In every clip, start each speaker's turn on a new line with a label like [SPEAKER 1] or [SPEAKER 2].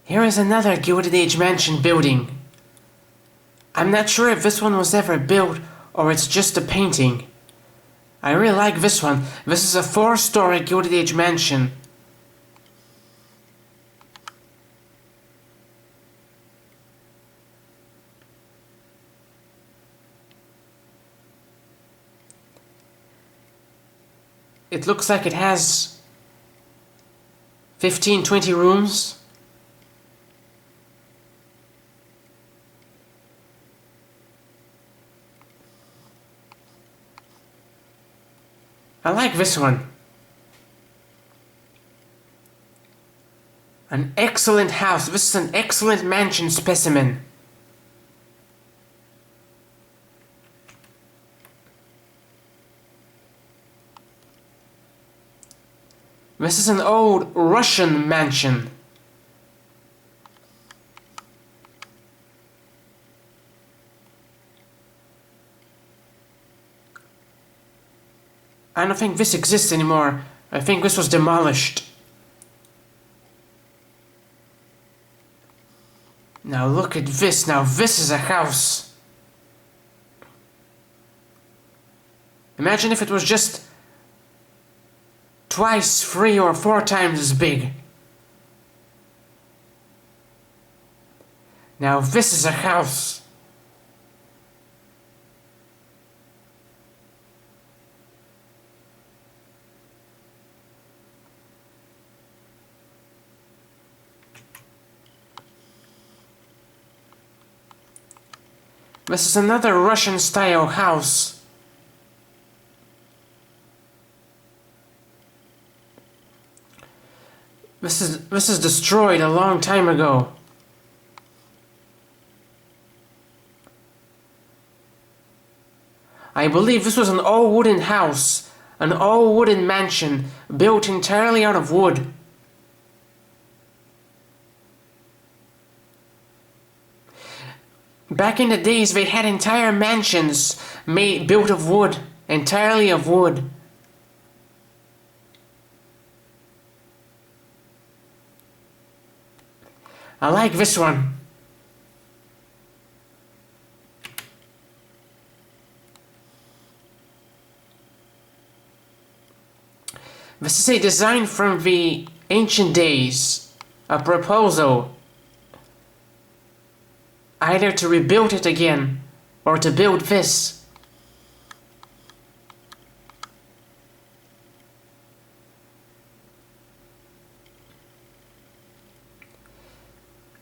[SPEAKER 1] Here is another Gilded Age mansion building. I'm not sure if this one was ever built or it's just a painting. I really like this one. This is a 4-story Gilded Age mansion. It looks like it has 15-20 rooms. I like this one. An excellent house. This is an excellent mansion specimen. This is an old Russian mansion. I don't think this exists anymore. I think this was demolished. Now look at this. Now this is a house. Imagine if it was just twice, 3 or 4 times as big. Now this is a house. This is another Russian-style house. This is destroyed a long time ago. I believe this was an all-wooden house, an all-wooden mansion built entirely out of wood. Back in the days, they had entire mansions built of wood, entirely of wood. I like this one. This is a design from the ancient days, a proposal. Either to rebuild it again, or to build this.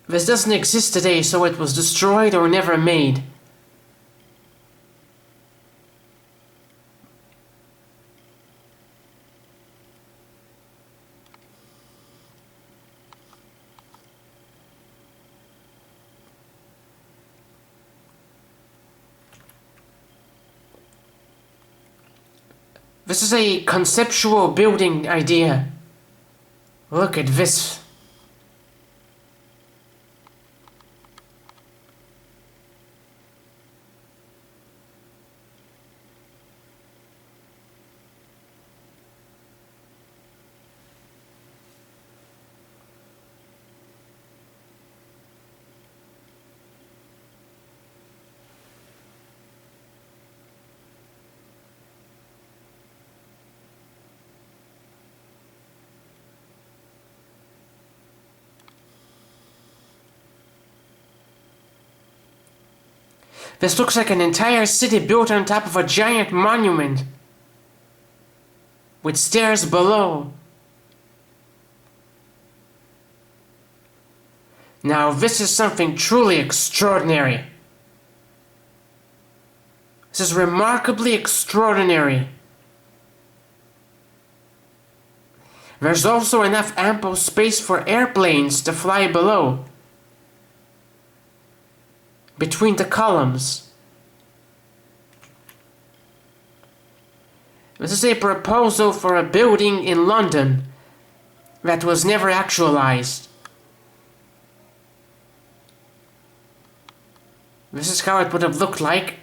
[SPEAKER 1] This doesn't exist today, so it was destroyed or never made. This is a conceptual building idea. Look at this. This looks like an entire city built on top of a giant monument, with stairs below. Now this is something truly extraordinary. This is remarkably extraordinary. There's also enough ample space for airplanes to fly below, between the columns. This is a proposal for a building in London that was never actualized. This is how it would have looked like.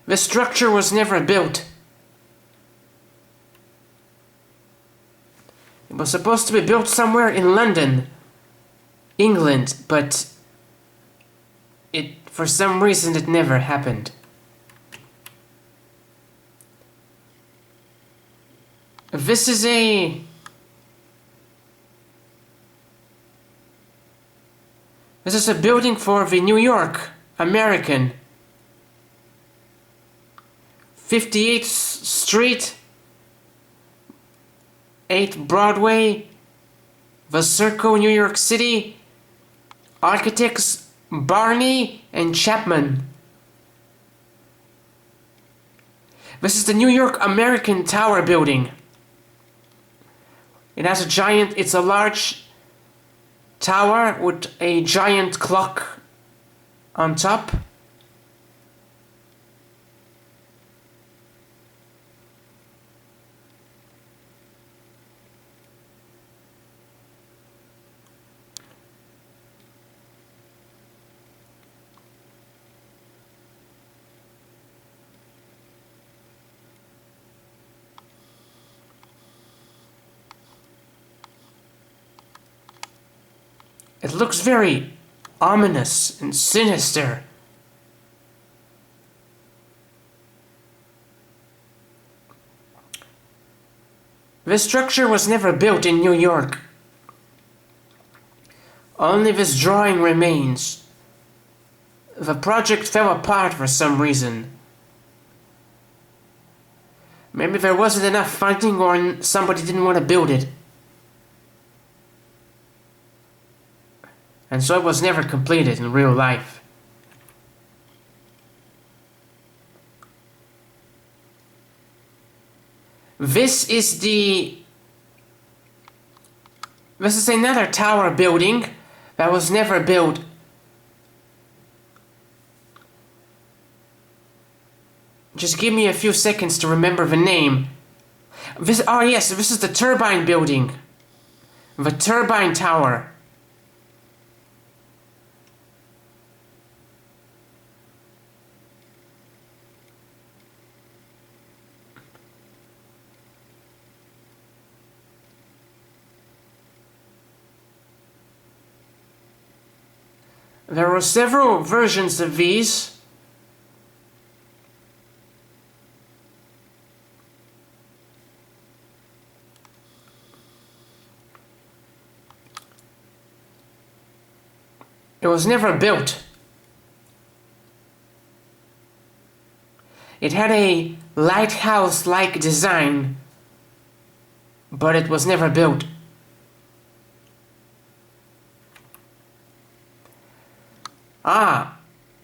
[SPEAKER 1] The structure was never built. It was supposed to be built somewhere in London, England, but for some reason it never happened. This is a building for the New York American. 58th Street, 8 Broadway, The Circle, New York City. Architects Barney and Chapman. This is the New York American Tower building. It's a large tower with a giant clock on top. It looks very ominous and sinister. This structure was never built in New York. Only this drawing remains. The project fell apart for some reason. Maybe there wasn't enough funding or somebody didn't want to build it. And so it was never completed in real life. This is another tower building that was never built. Just give me a few seconds to remember the name. This is the turbine building. The turbine tower. There were several versions of these. It was never built. It had a lighthouse-like design, but it was never built.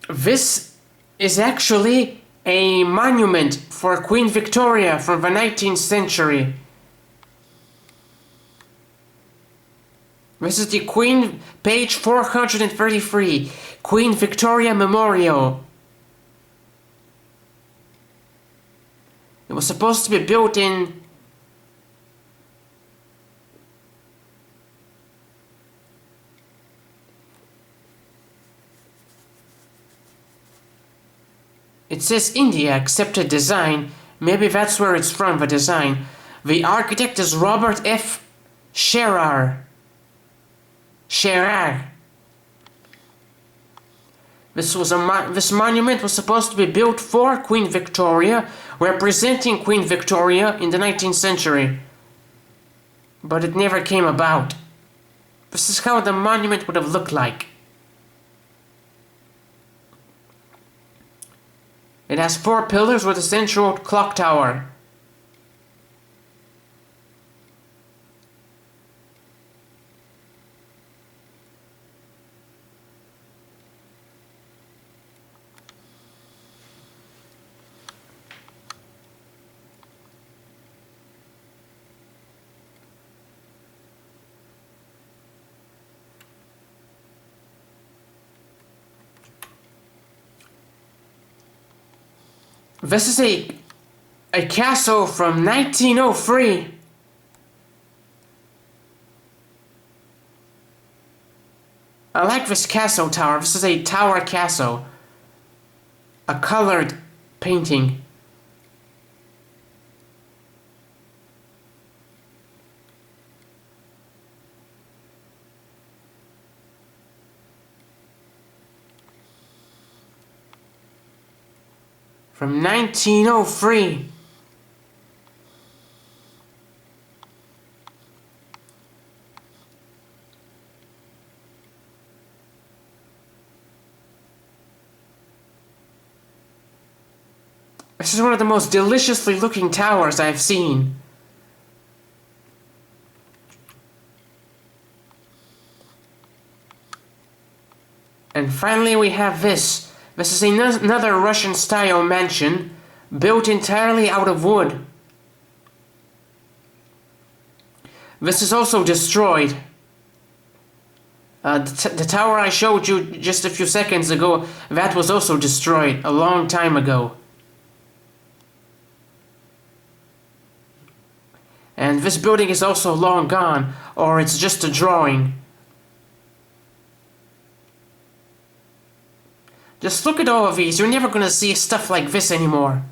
[SPEAKER 1] This is actually a monument for Queen Victoria from the 19th century. This is the Queen, page 433, Queen Victoria Memorial. It was supposed to be built in It says India accepted design. Maybe that's where it's from, the design. The architect is Robert F. Scherer. This monument was supposed to be built for Queen Victoria, representing Queen Victoria in the 19th century. But it never came about. This is how the monument would have looked like. It has 4 pillars with a central clock tower. This is a castle from 1903. I like this castle tower. This is a tower castle. A colored painting. From 1903. This is one of the most deliciously looking towers I've seen. And finally we have this. This is another Russian-style mansion, built entirely out of wood. This is also destroyed. The tower I showed you just a few seconds ago, that was also destroyed a long time ago. And this building is also long gone, or it's just a drawing. Just look at all of these. You're never going to see stuff like this anymore.